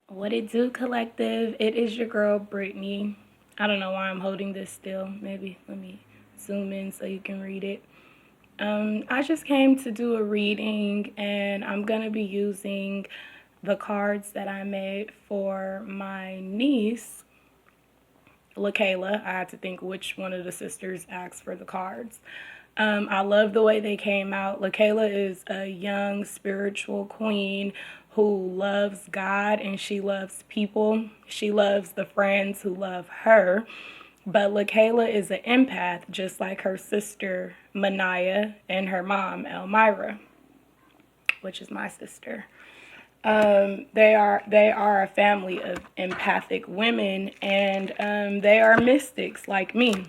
What it do, collective? It is your girl, Brittney. I don't know why I'm holding this still. Maybe let me zoom in so you can read it. I just came to do a reading, and I'm going to be using the cards that I made for my niece, LaKayla. I had to think which one of the sisters asked for the cards. I love the way they came out. LaKayla is a young spiritual queen who loves God and she loves people. She loves the friends who love her. But LaKayla is an empath, just like her sister Manaya and her mom Elmira, which is my sister. They are a family of empathic women, and they are mystics like me.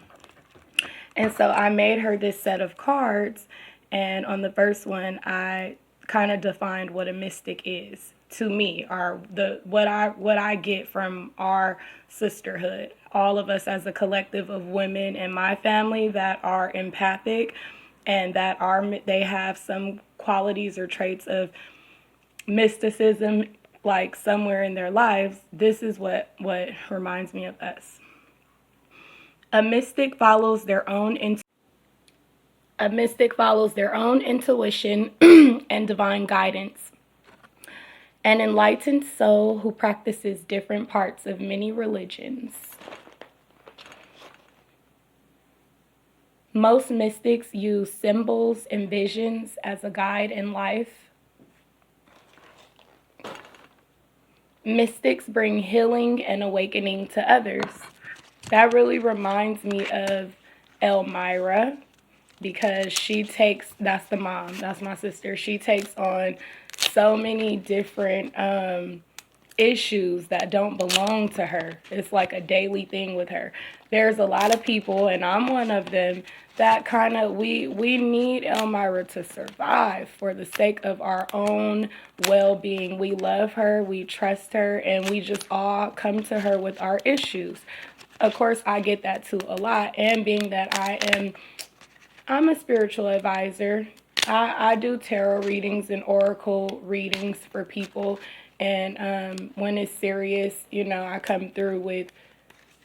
And so I made her this set of cards, and on the first one, I kind of defined what a mystic is to me, or what I get from our sisterhood. All of us as a collective of women in my family that are empathic, and they have some qualities or traits of mysticism, like somewhere in their lives. This is what reminds me of us. A mystic follows their own intuition and divine guidance. An enlightened soul who practices different parts of many religions. Most mystics use symbols and visions as a guide in life. Mystics bring healing and awakening to others. That really reminds me of Elmira, because that's the mom, that's my sister. She takes on so many different issues that don't belong to her. It's like a daily thing with her. There's a lot of people, and I'm one of them, that kind of, we need Elmira to survive for the sake of our own well-being. We love her, we trust her, and we just all come to her with our issues. Of course, I get that too a lot, and being that I'm a spiritual advisor. I do tarot readings and oracle readings for people. And when it's serious, I come through with,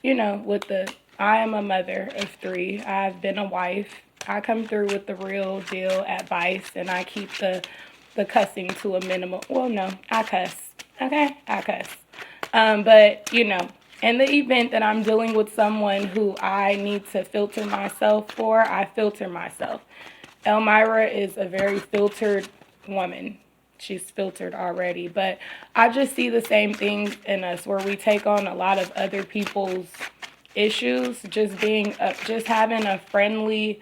I am a mother of 3. I've been a wife. I come through with the real deal advice, and I keep the cussing to a minimum. Well, no, I cuss. Okay? I cuss. But, in the event that I'm dealing with someone who I need to filter myself for, I filter myself. Elmira is a very filtered woman. She's filtered already. But I just see the same thing in us, where we take on a lot of other people's issues, just having a friendly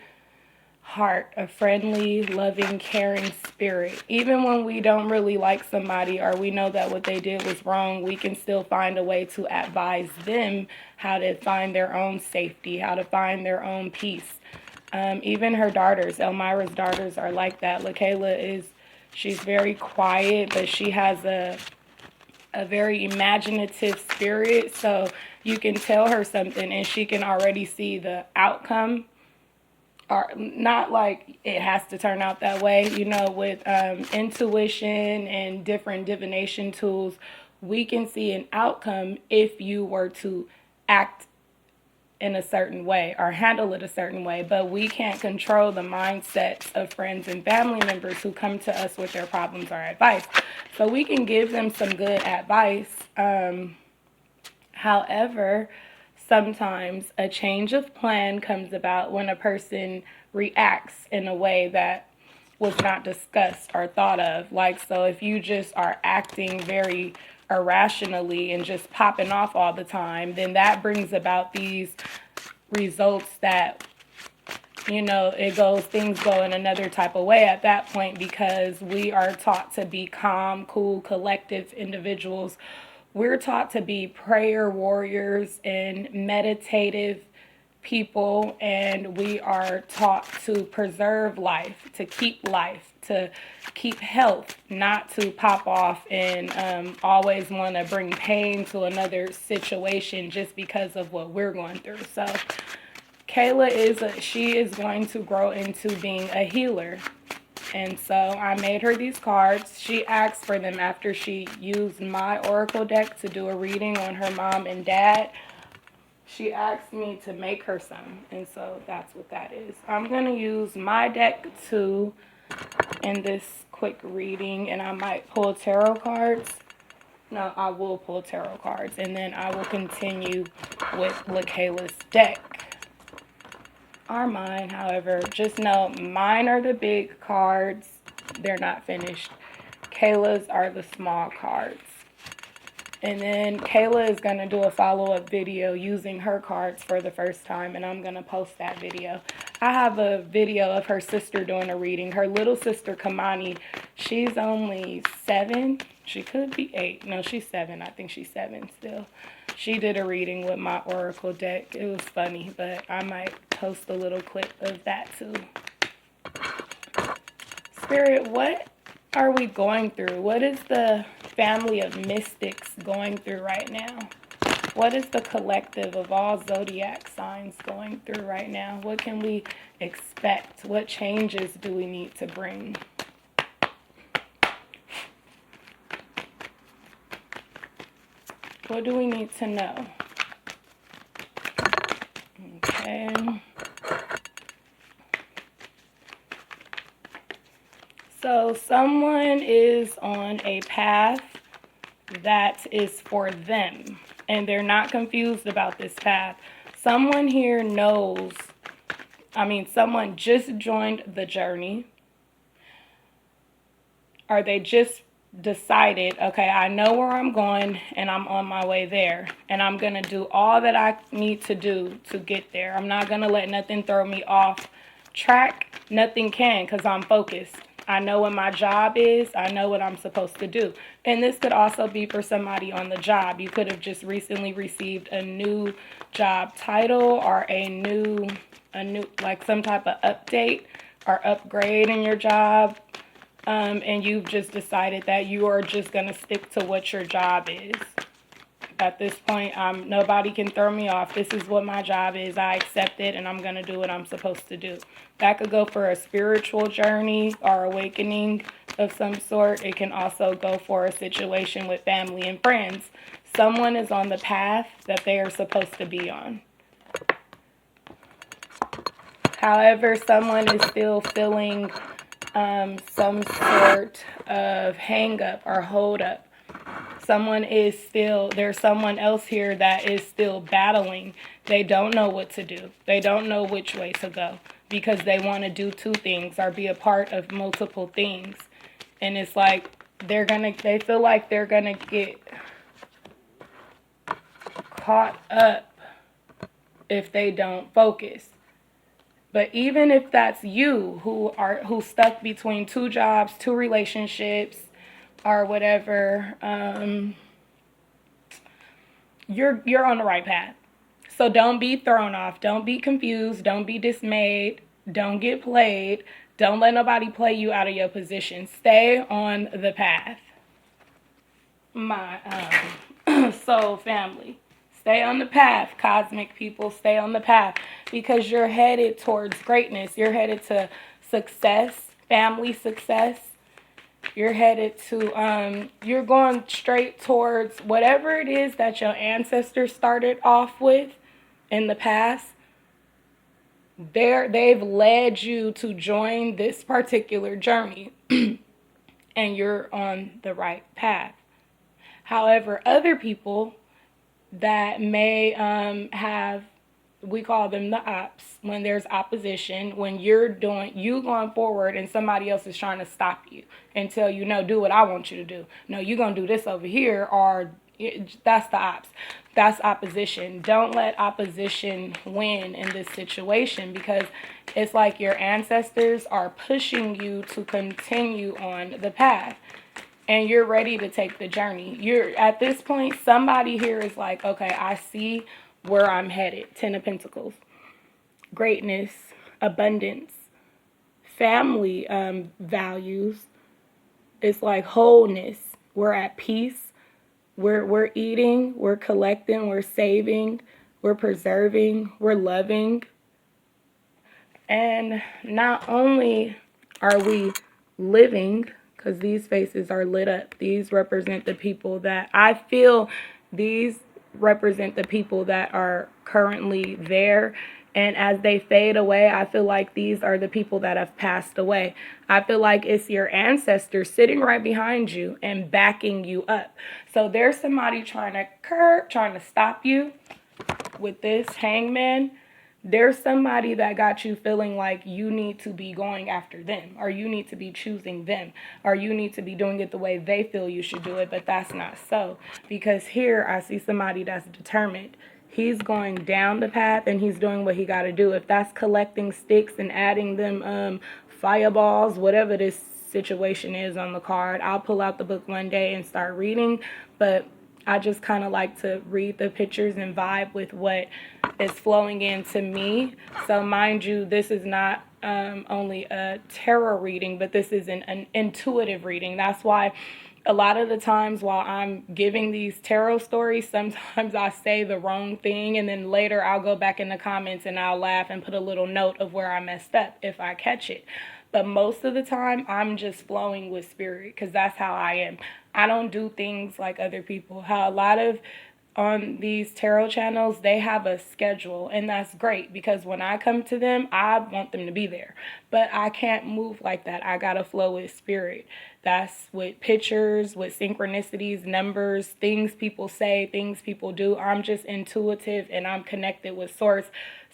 heart, a friendly, loving, caring spirit. Even when we don't really like somebody, or we know that what they did was wrong, we can still find a way to advise them how to find their own safety, how to find their own peace. Even her daughters, Elmira's daughters, are like that. LaKayla she's very quiet, but she has a very imaginative spirit, so you can tell her something and she can already see the outcome. Or not like it has to turn out that way, with intuition and different divination tools, we can see an outcome if you were to act in a certain way or handle it a certain way. But we can't control the mindsets of friends and family members who come to us with their problems or advice. So we can give them some good advice. However, sometimes a change of plan comes about when a person reacts in a way that was not discussed or thought of. Like, so if you just are acting very irrationally and just popping off all the time, then that brings about these results that, things go in another type of way at that point, because we are taught to be calm, cool, collective individuals. We're taught to be prayer warriors and meditative people, and we are taught to preserve life, to keep health, not to pop off and always want to bring pain to another situation just because of what we're going through. So Kayla she is going to grow into being a healer. And so I made her these cards. She asked for them after she used my oracle deck to do a reading on her mom and dad. She asked me to make her some, and so that's what that is. I'm going to use my deck too in this quick reading, and I might pull tarot cards. No, I will pull tarot cards, and then I will continue with LaKayla's deck. Are mine, however, just know mine are the big cards. They're not finished. Kayla's are the small cards. And then Kayla is going to do a follow-up video using her cards for the first time, and I'm going to post that video. I have a video of her sister doing a reading. Her little sister, Kamani, she's only 7. She could be 8. No, she's 7. I think she's 7 still. She did a reading with my oracle deck. It was funny, but I might post a little clip of that too. Spirit, what are we going through? What is the family of mystics going through right now? What is the collective of all zodiac signs going through right now? What can we expect? What changes do we need to bring? What do we need to know? Okay. So someone is on a path that is for them, and they're not confused about this path. Someone here knows, someone just joined the journey, or they just decided, okay, I know where I'm going, and I'm on my way there, and I'm going to do all that I need to do to get there. I'm not going to let nothing throw me off track. Nothing can, because I'm focused. I know what my job is. I know what I'm supposed to do. And this could also be for somebody on the job. You could have just recently received a new job title or a new like some type of update or upgrade in your job. And you've just decided that you are just going to stick to what your job is. At this point, nobody can throw me off. This is what my job is. I accept it, and I'm going to do what I'm supposed to do. That could go for a spiritual journey or awakening of some sort. It can also go for a situation with family and friends. Someone is on the path that they are supposed to be on. However, someone is still feeling some sort of hang-up or hold-up. There's someone else here that is still battling. They don't know what to do. They don't know which way to go because they want to do two things or be a part of multiple things. And it's like they feel like they're going to get caught up if they don't focus. But even if that's you who's stuck between two jobs, two relationships, or whatever, you're on the right path. So don't be thrown off. Don't be confused. Don't be dismayed. Don't get played. Don't let nobody play you out of your position. Stay on the path. My soul family. Stay on the path, cosmic people. Stay on the path because you're headed towards greatness. You're headed to success, family success. You're headed to, you're going straight towards whatever it is that your ancestors started off with in the past. They've led you to join this particular journey, and you're on the right path. However, other people that may have, we call them the ops, when there's opposition, when you going forward and somebody else is trying to stop you and tell you, no, do what I want you to do. No, you're going to do this over here, or that's the ops. That's opposition. Don't let opposition win in this situation because it's like your ancestors are pushing you to continue on the path. And you're ready to take the journey. You're at this point, somebody here is like, okay, I see where I'm headed. 10 of Pentacles. Greatness, abundance, family values. It's like wholeness. We're at peace. We're eating, we're collecting, we're saving, we're preserving, we're loving. And not only are we living, because these faces are lit up. These represent the people that I feel, these represent the people that are currently there. And as they fade away, I feel like these are the people that have passed away. I feel like it's your ancestors sitting right behind you and backing you up. So there's somebody trying to stop you with this hangman. There's somebody that got you feeling like you need to be going after them, or you need to be choosing them, or you need to be doing it the way they feel you should do it, but that's not so. Because here I see somebody that's determined. He's going down the path and he's doing what he got to do. If that's collecting sticks and adding them fireballs, whatever this situation is on the card, I'll pull out the book one day and start reading, but I just kind of like to read the pictures and vibe with what is flowing into me. So mind you, this is not only a tarot reading, but this is an intuitive reading. That's why a lot of the times while I'm giving these tarot stories, sometimes I say the wrong thing, and then later I'll go back in the comments and I'll laugh and put a little note of where I messed up if I catch it. But most of the time, I'm just flowing with spirit, because that's how I am. I don't do things like other people. How a lot of on these tarot channels, they have a schedule, and that's great, because when I come to them, I want them to be there. But I can't move like that. I gotta flow with spirit. That's with pictures, with synchronicities, numbers, things people say, things people do. I'm just intuitive and I'm connected with source.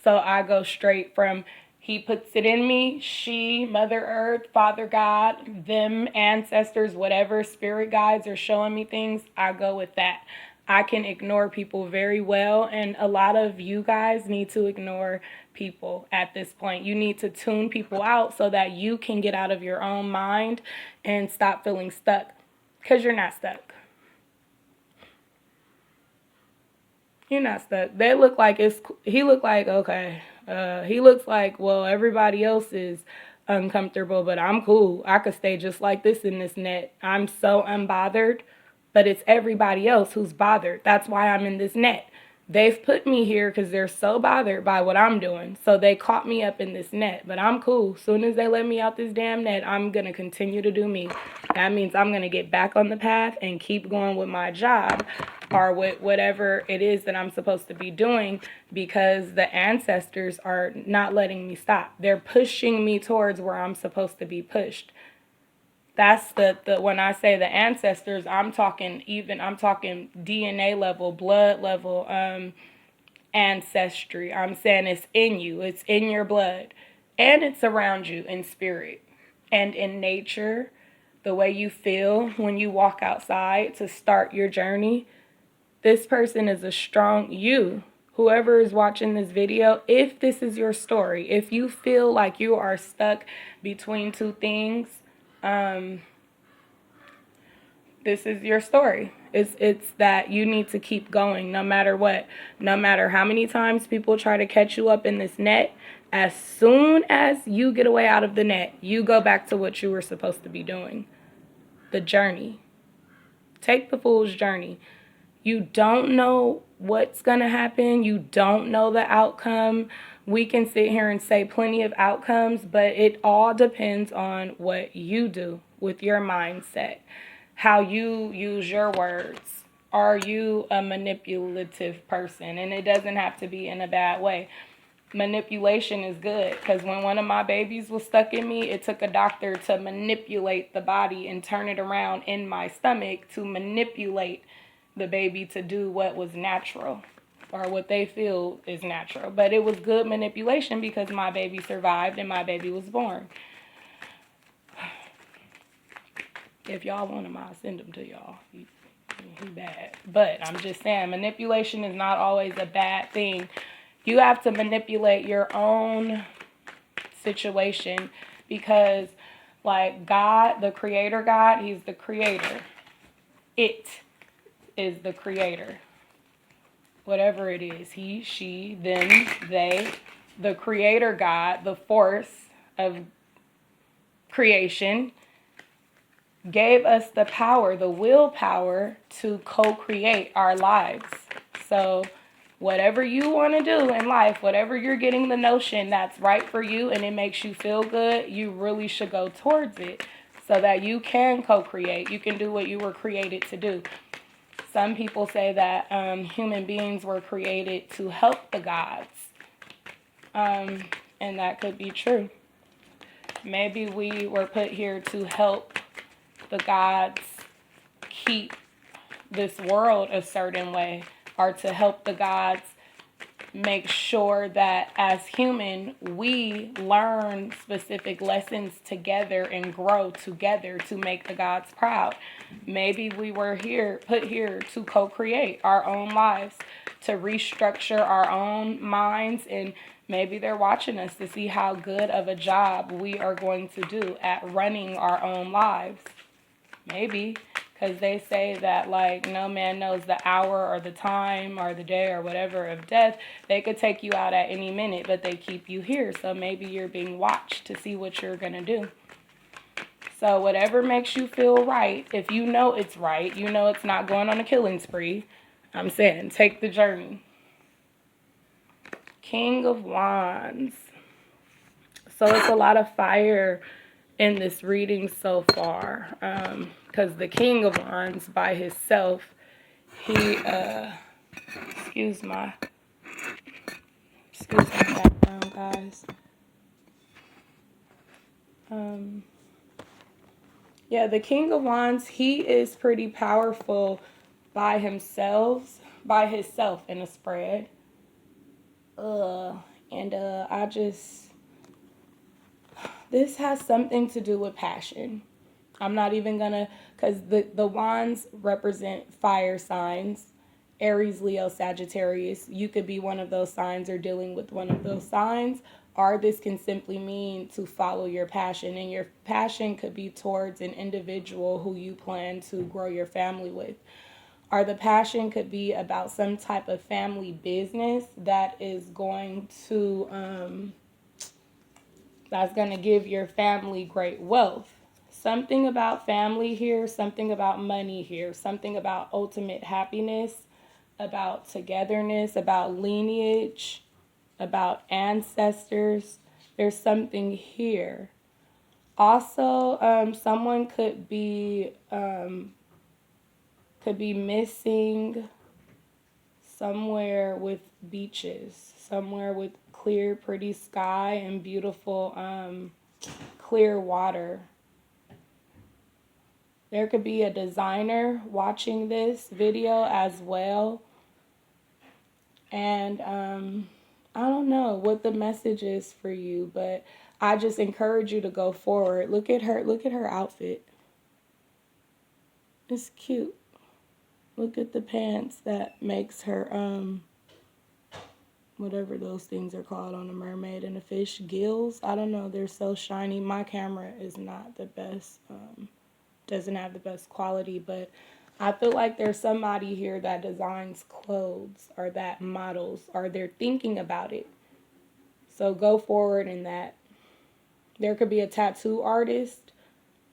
So I go straight from he puts it in me, she, Mother Earth, Father God, them, ancestors, whatever spirit guides are showing me things, I go with that. I can ignore people very well, and a lot of you guys need to ignore people at this point. You need to tune people out so that you can get out of your own mind and stop feeling stuck, because you're not stuck. You're not stuck. They look like he looked like, okay. He looks like, well, everybody else is uncomfortable, but I'm cool. I could stay just like this in this net. I'm so unbothered, but it's everybody else who's bothered. That's why I'm in this net. They've put me here because they're so bothered by what I'm doing. So they caught me up in this net, but I'm cool. As soon as they let me out this damn net, I'm going to continue to do me. That means I'm going to get back on the path and keep going with my job, or with whatever it is that I'm supposed to be doing, because the ancestors are not letting me stop. They're pushing me towards where I'm supposed to be pushed. That's the when I say the ancestors, I'm talking DNA level, blood level, ancestry. I'm saying it's in you. It's in your blood. And it's around you in spirit and in nature. The way you feel when you walk outside to start your journey. This person is a strong you. Whoever is watching this video, if this is your story, if you feel like you are stuck between two things, this is your story. It's that you need to keep going no matter what. No matter how many times people try to catch you up in this net, as soon as you get away out of the net, you go back to what you were supposed to be doing. The journey. Take the fool's journey. You don't know what's going to happen. You don't know the outcome. We can sit here and say plenty of outcomes, but it all depends on what you do with your mindset, how you use your words. Are you a manipulative person? And it doesn't have to be in a bad way. Manipulation is good, because when one of my babies was stuck in me, it took a doctor to manipulate the body and turn it around in my stomach to manipulate the baby to do what was natural, or what they feel is natural. But it was good manipulation, because my baby survived and my baby was born. If y'all want him, I'll send him to y'all. He bad. But I'm just saying, manipulation is not always a bad thing. You have to manipulate your own situation, because like God, the creator God, he's the creator. It is the creator. Whatever it is, he, she, them, they, the creator God, the force of creation, gave us the power, the willpower to co-create our lives. So whatever you want to do in life, whatever you're getting the notion that's right for you and it makes you feel good, you really should go towards it. so that you can co-create. You can do what you were created to do. Some people say that human beings were created to help the gods. And that could be true. Maybe we were put here to help the gods keep this world a certain way, or to help the gods make sure that as human we learn specific lessons together and grow together to make the gods proud. Maybe we were put here to co-create our own lives, to restructure our own minds, and maybe they're watching us to see how good of a job we are going to do at running our own lives. Maybe. Because they say that, like, no man knows the hour or the time or the day or whatever of death. They could take you out at any minute, but they keep you here. So maybe you're being watched to see what you're going to do. So whatever makes you feel right, if you know it's right, you know it's not going on a killing spree, I'm saying take the journey. King of Wands. So it's a lot of fire in this reading so far, because the King of Wands by himself, he excuse my background, guys. Yeah, the King of Wands, he is pretty powerful by himself in a spread. This has something to do with passion. I'm not even gonna, because the wands represent fire signs. Aries, Leo, Sagittarius. You could be one of those signs or dealing with one of those signs. Or this can simply mean to follow your passion. And your passion could be towards an individual who you plan to grow your family with. Or the passion could be about some type of family business that is going to give your family great wealth. Something about family here, something about money here, something about ultimate happiness, about togetherness, about lineage, about ancestors. There's something here. Also, someone could be missing somewhere with beaches, somewhere with clear, pretty sky and beautiful clear water. There could be a designer watching this video as well. And I don't know what the message is for you, but I just encourage you to go forward. Look at her outfit. It's cute. Look at the pants that makes her whatever those things are called on a mermaid and a fish, gills. I don't know, they're so shiny. My camera is not the best, doesn't have the best quality, but I feel like there's somebody here that designs clothes or that models, or they're thinking about it. So go forward in that. There could be a tattoo artist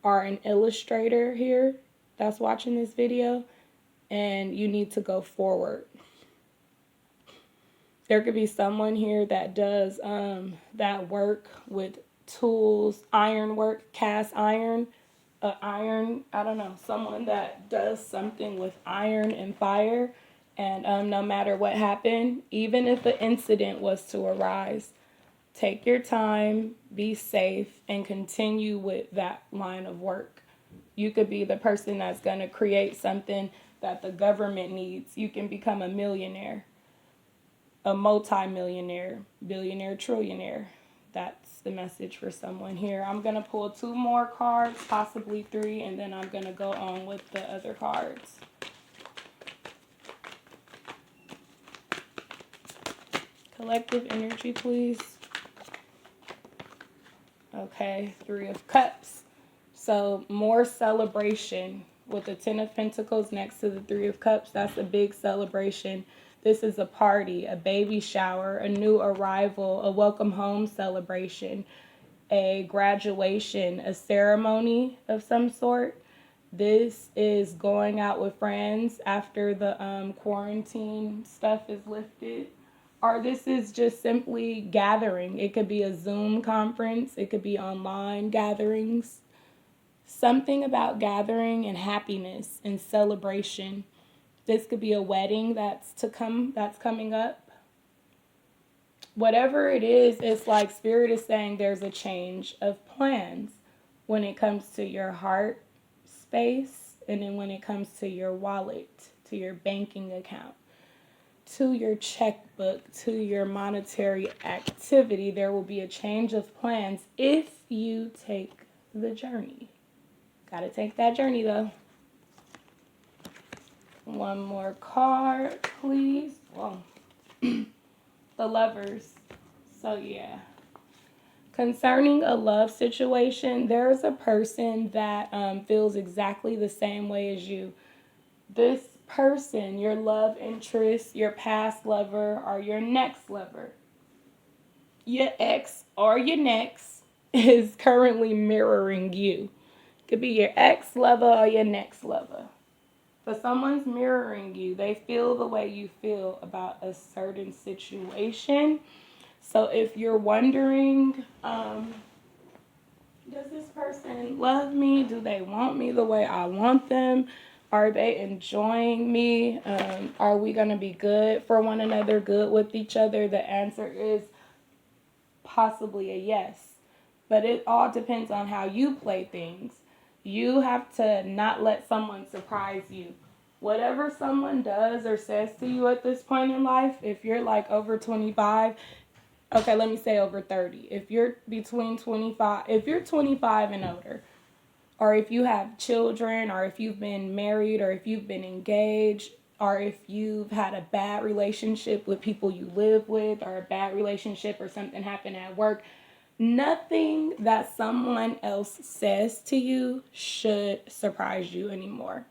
or an illustrator here that's watching this video, and you need to go forward. There could be someone here that does that work with tools, iron work, cast iron, iron, I don't know, someone that does something with iron and fire. And no matter what happened, even if an incident was to arise, take your time, be safe, and continue with that line of work. You could be the person that's going to create something that the government needs. You can become a millionaire, a multi-millionaire, billionaire, trillionaire. That's the message for someone here. I'm going to pull 2 more cards, possibly 3, and then I'm going to go on with the other cards. Collective energy, please. Okay, 3 of Cups. So more celebration with the 10 of Pentacles next to the 3 of Cups. That's a big celebration. This is a party, a baby shower, a new arrival, a welcome home celebration, a graduation, a ceremony of some sort. This is going out with friends after the quarantine stuff is lifted. Or this is just simply gathering. It could be a Zoom conference. It could be online gatherings. Something about gathering and happiness and celebration. This could be a wedding that's coming up. Whatever it is, it's like Spirit is saying there's a change of plans when it comes to your heart space, and then when it comes to your wallet, to your banking account, to your checkbook, to your monetary activity. There will be a change of plans if you take the journey. Gotta take that journey though. One more card, please. Whoa. The Lovers. So yeah. Concerning a love situation, there's a person that feels exactly the same way as you. This person, your love interest, your past lover, or your next lover, your ex or your next, is currently mirroring you. Could be your ex lover or your next lover. But someone's mirroring you. They feel the way you feel about a certain situation. So if you're wondering, does this person love me? Do they want me the way I want them? Are they enjoying me? Are we going to be good for one another, good with each other? The answer is possibly a yes. But it all depends on how you play things. You have to not let someone surprise you. Whatever someone does or says to you at this point in life, if you're like over 25, okay, let me say over 30. If you're between 25, if you're 25 and older, or if you have children, or if you've been married, or if you've been engaged, or if you've had a bad relationship with people you live with, or a bad relationship or something happened at work, nothing that someone else says to you should surprise you anymore.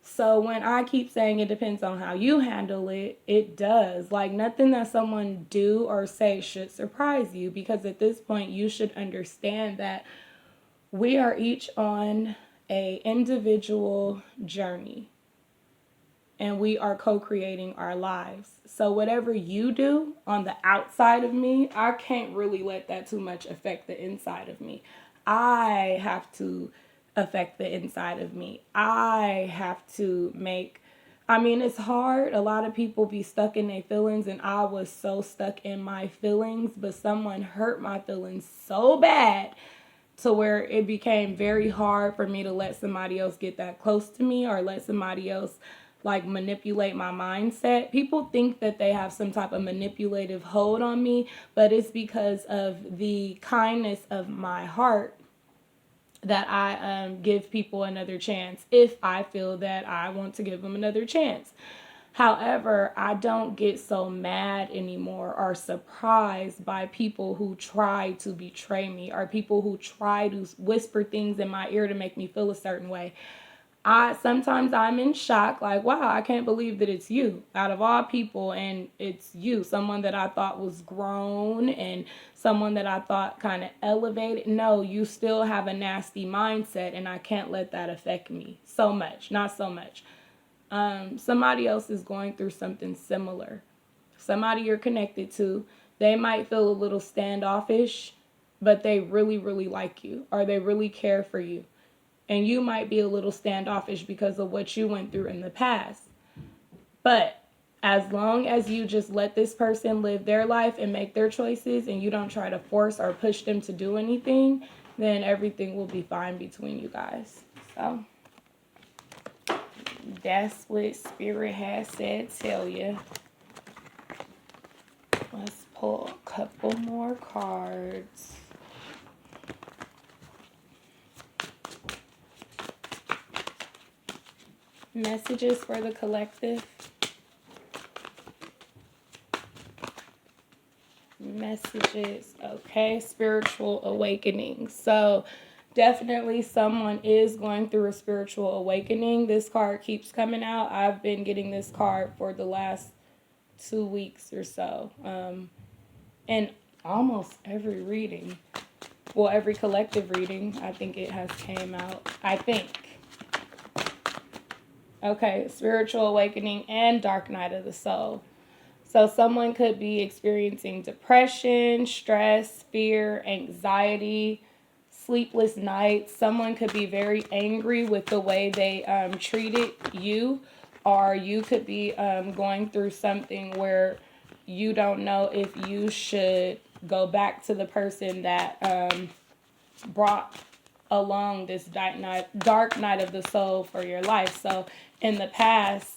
So when I keep saying it depends on how you handle it, it does. Like nothing that someone do or say should surprise you, because at this point you should understand that we are each on a individual journey and we are co-creating our lives. So whatever you do on the outside of me, I can't really let that too much affect the inside of me. I have to affect the inside of me. I have to it's hard. A lot of people be stuck in their feelings, and I was so stuck in my feelings, but someone hurt my feelings so bad to where it became very hard for me to let somebody else get that close to me or let somebody else like manipulate my mindset. People think that they have some type of manipulative hold on me, but it's because of the kindness of my heart that I give people another chance if I feel that I want to give them another chance. However, I don't get so mad anymore or surprised by people who try to betray me or people who try to whisper things in my ear to make me feel a certain way. Sometimes I'm in shock, like, wow, I can't believe that it's you out of all people, and it's you, someone that I thought was grown and someone that I thought kind of elevated. No, you still have a nasty mindset, and I can't let that affect me so much, not so much. Somebody else is going through something similar. Somebody you're connected to, they might feel a little standoffish, but they really, really like you, or they really care for you. And you might be a little standoffish because of what you went through in the past. But as long as you just let this person live their life and make their choices, and you don't try to force or push them to do anything, then everything will be fine between you guys. So that's what Spirit has said, tell you. Let's pull a couple more cards. Messages for the collective. Messages. Okay, spiritual awakening. So definitely someone is going through a spiritual awakening. This card keeps coming out. I've been getting this card for the last 2 weeks or so. And almost every reading, well, every collective reading, I think it has came out. I think. Okay, spiritual awakening and dark night of the soul. So someone could be experiencing depression, stress, fear, anxiety, sleepless nights. Someone could be very angry with the way they treated you, or you could be going through something where you don't know if you should go back to the person that brought along this dark night of the soul for your life. So in the past,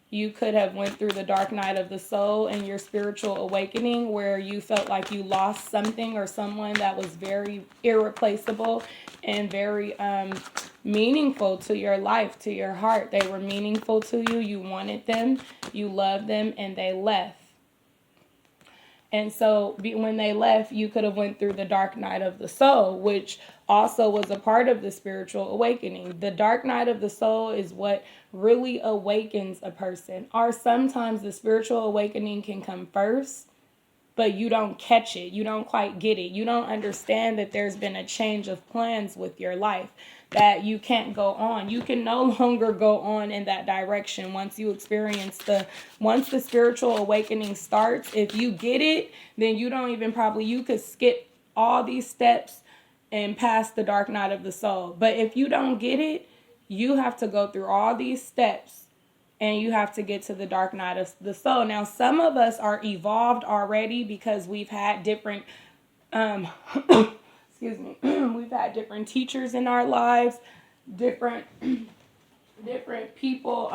you could have went through the dark night of the soul in your spiritual awakening where you felt like you lost something or someone that was very irreplaceable and very meaningful to your life, to your heart. They were meaningful to you. You wanted them, you loved them, and they left. And so when they left, you could have went through the dark night of the soul, which also was a part of the spiritual awakening. The dark night of the soul is what really awakens a person. Or sometimes the spiritual awakening can come first, but you don't catch it. You don't quite get it. You don't understand that there's been a change of plans with your life, that you can't go on. You can no longer go on in that direction once you experience once the spiritual awakening starts. If you get it, then you don't even you could skip all these steps and pass the dark night of the soul. But if you don't get it, you have to go through all these steps and you have to get to the dark night of the soul. Now, some of us are evolved already because we've had different excuse me, we've had different teachers in our lives, different people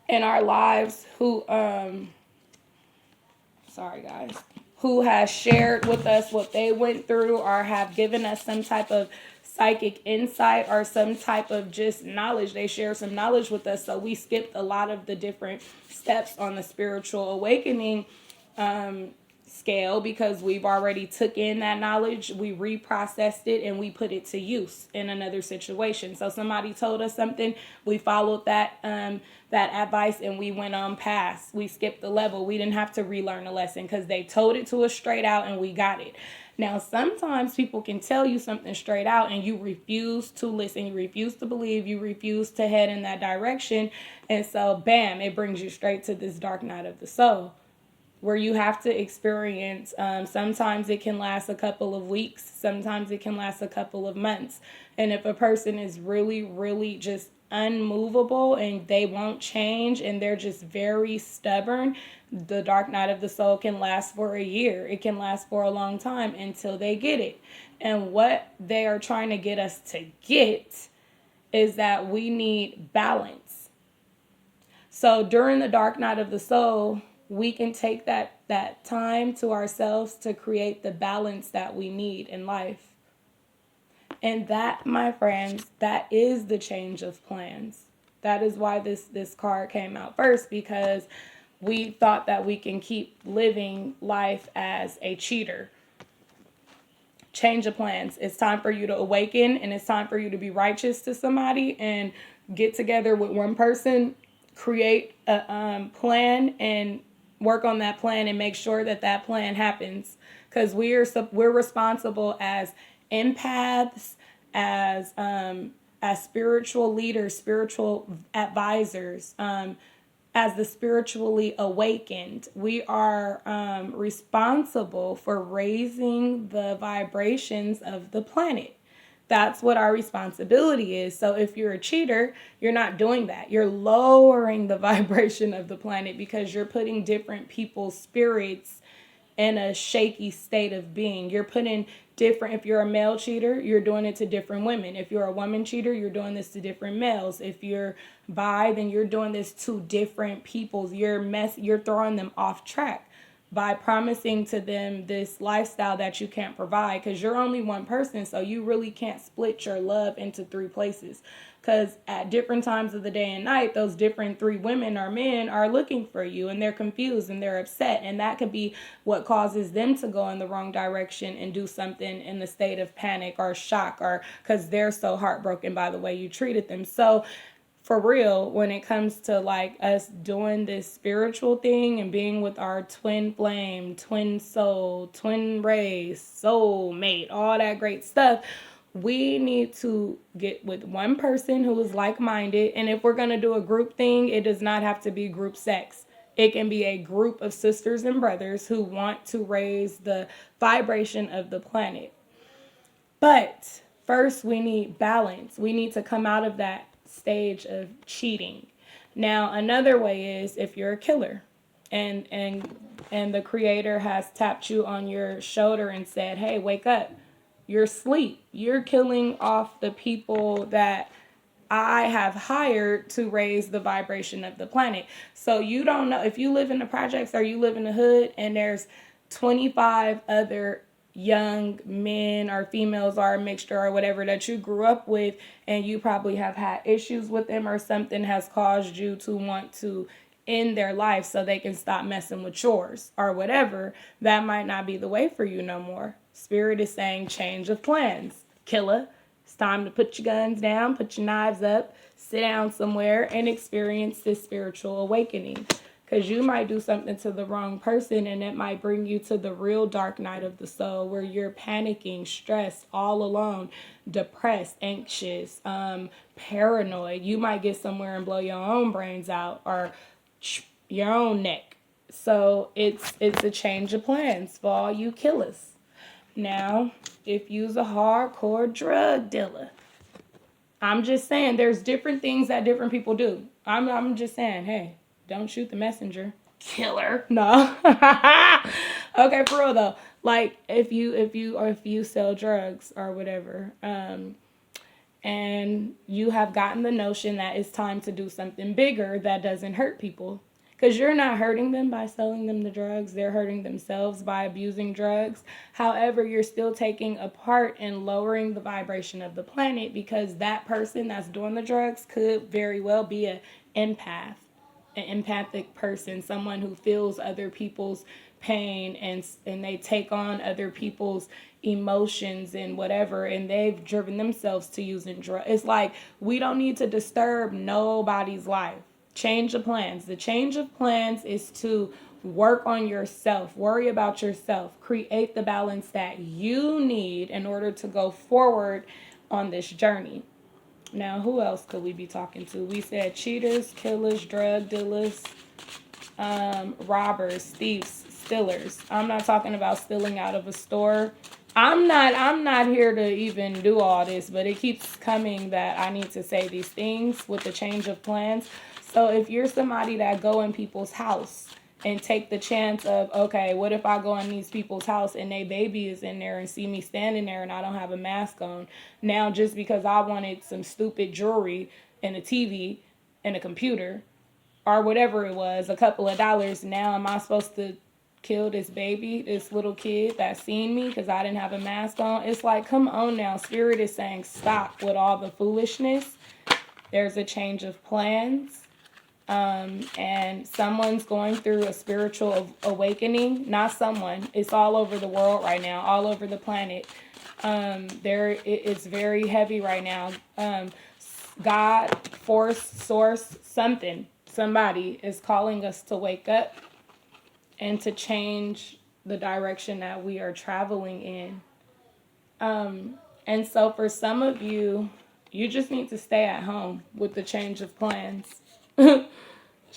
in our lives who sorry guys, who has shared with us what they went through or have given us some type of psychic insight or some type of just knowledge. They share some knowledge with us, so we skipped a lot of the different steps on the spiritual awakening scale because we've already took in that knowledge, we reprocessed it, and we put it to use in another situation. So somebody told us something, we followed that advice, and we went on past. We skipped the level. We didn't have to relearn a lesson because they told it to us straight out and we got it. Now, sometimes people can tell you something straight out and you refuse to listen, you refuse to believe, you refuse to head in that direction. And so, bam, it brings you straight to this dark night of the soul where you have to experience, sometimes it can last a couple of weeks, sometimes it can last a couple of months. And if a person is really, really just unmovable and they won't change and they're just very stubborn, the dark night of the soul can last for a year. It can last for a long time until they get it. And what they are trying to get us to get is that we need balance. So during the dark night of the soul, we can take that time to ourselves to create the balance that we need in life. And that, my friends, that is the change of plans. That is why this card came out first, because we thought that we can keep living life as a cheater. Change of plans. It's time for you to awaken, and it's time for you to be righteous to somebody and get together with one person, create a plan, and work on that plan and make sure that plan happens. Because we're responsible as empaths, as spiritual leaders, spiritual advisors, as the spiritually awakened. We are responsible for raising the vibrations of the planet. That's what our responsibility is. So if you're a cheater, you're not doing that. You're lowering the vibration of the planet because you're putting different people's spirits in a shaky state of being. You're putting different, if you're a male cheater, you're doing it to different women. If you're a woman cheater, you're doing this to different males. If you're bi, then you're doing this to different peoples. You're throwing them off track by promising to them this lifestyle that you can't provide, because you're only one person, so you really can't split your love into three places, because at different times of the day and night, those different three women or men are looking for you, and they're confused and they're upset, and that could be what causes them to go in the wrong direction and do something in the state of panic or shock, or because they're so heartbroken by the way you treated them. So for real, when it comes to like us doing this spiritual thing and being with our twin flame, twin soul, twin race, soul mate, all that great stuff, we need to get with one person who is like-minded. And if we're going to do a group thing, it does not have to be group sex. It can be a group of sisters and brothers who want to raise the vibration of the planet. That's what our responsibility is. So if you're a cheater, you're not doing that. You're lowering the vibration of the planet. That's the change of plans. Change of plans. It's time for you to awaken, and it's time for you to be righteous to somebody and get together with one person, create a plan, and make sure that plan happens. Because we are responsible as empaths, as spiritual leaders, spiritual advisors, as the spiritually awakened. We are responsible for raising the vibrations of the planet. But first, we need balance. We need to come out of that stage of cheating. Now, another way is if you're a killer, and the creator has tapped you on your shoulder and said, "Hey, wake up. You're asleep. You're killing off the people that I have hired to raise the vibration of the planet." So you don't know if you live in the projects or you live in the hood and there's 25 other young men or females or a mixture or whatever that you grew up with, and you probably have had issues with them or something has caused you to want to end their life so they can stop messing with yours or whatever, that might not be the way for you no more. Spirit is saying change of plans. Killer, it's time to put your guns down, put your knives up, sit down somewhere and experience this spiritual awakening. Because you might do something to the wrong person and it might bring you to the real dark night of the soul where you're panicking, stressed, all alone, depressed, anxious, paranoid. You might get somewhere and blow your own brains out or your own neck. So it's a change of plans for all you killers. Now, if you's a hardcore drug dealer, I'm just saying there's different things that different people do. I'm just saying, hey, don't shoot the messenger. Killer. No. Okay, for real though. Like if you sell drugs or whatever, and you have gotten the notion that it's time to do something bigger that doesn't hurt people. Because you're not hurting them by selling them the drugs. They're hurting themselves by abusing drugs. However, you're still taking a part in lowering the vibration of the planet because that person that's doing the drugs could very well be an empath, an empathic person, someone who feels other people's pain and they take on other people's emotions and whatever, and they've driven themselves to using drugs. It's like we don't need to disturb nobody's life. Change of plans. The change of plans is to work on yourself, worry about yourself, create the balance that you need in order to go forward on this journey. Now, who else could we be talking to? We said cheaters, killers, drug dealers, robbers, thieves, stealers. I'm not talking about stealing out of a store. I'm not here to even do all this, but it keeps coming that I need to say these things with the change of plans. So if you're somebody that go in people's house and take the chance of, okay, what if I go in these people's house and they baby is in there and see me standing there and I don't have a mask on? Now, just because I wanted some stupid jewelry and a TV and a computer or whatever it was, a couple of dollars, now am I supposed to kill this baby, this little kid that seen me because I didn't have a mask on? It's like, come on now. Spirit is saying stop with all the foolishness. There's a change of plans. And someone's going through a spiritual awakening. Not someone. It's all over the world right now, all over the planet. It's very heavy right now. God, force, source, somebody is calling us to wake up and to change the direction that we are traveling in. And so for some of you, you just need to stay at home with the change of plans.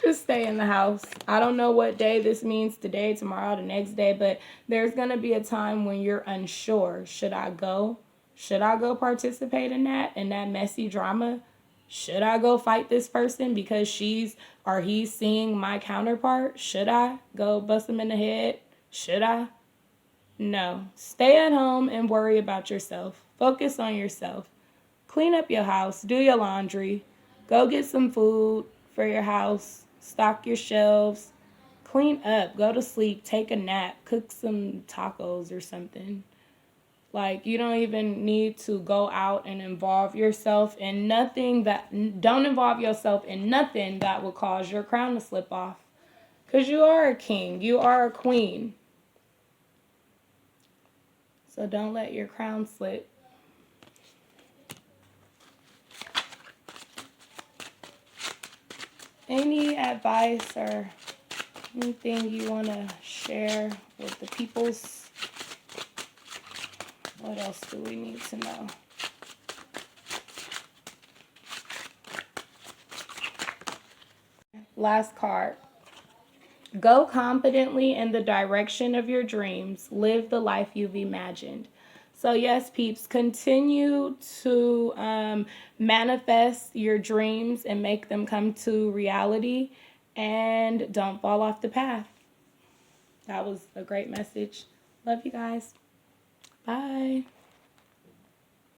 Just stay in the house. I don't know what day this means, today, tomorrow, the next day, but there's going to be a time when you're unsure. Should I go? Should I go participate in that messy drama? Should I go fight this person because she's or he's seeing my counterpart? Should I go bust them in the head? Should I? No. Stay at home and worry about yourself. Focus on yourself. Clean up your house. Do your laundry. Go get some food for your house. Stock your shelves. Clean up. Go to sleep. Take a nap. Cook some tacos or something. Like, you don't even need to go out and involve yourself in nothing don't involve yourself in nothing that will cause your crown to slip off. Because you are a king. You are a queen. So don't let your crown slip. Any advice or anything you want to share with the peoples? What else do we need to know? Last card. Go confidently in the direction of your dreams. Live the life you've imagined. So yes, peeps, continue to manifest your dreams and make them come to reality, and don't fall off the path. That was a great message. Love you guys. Bye.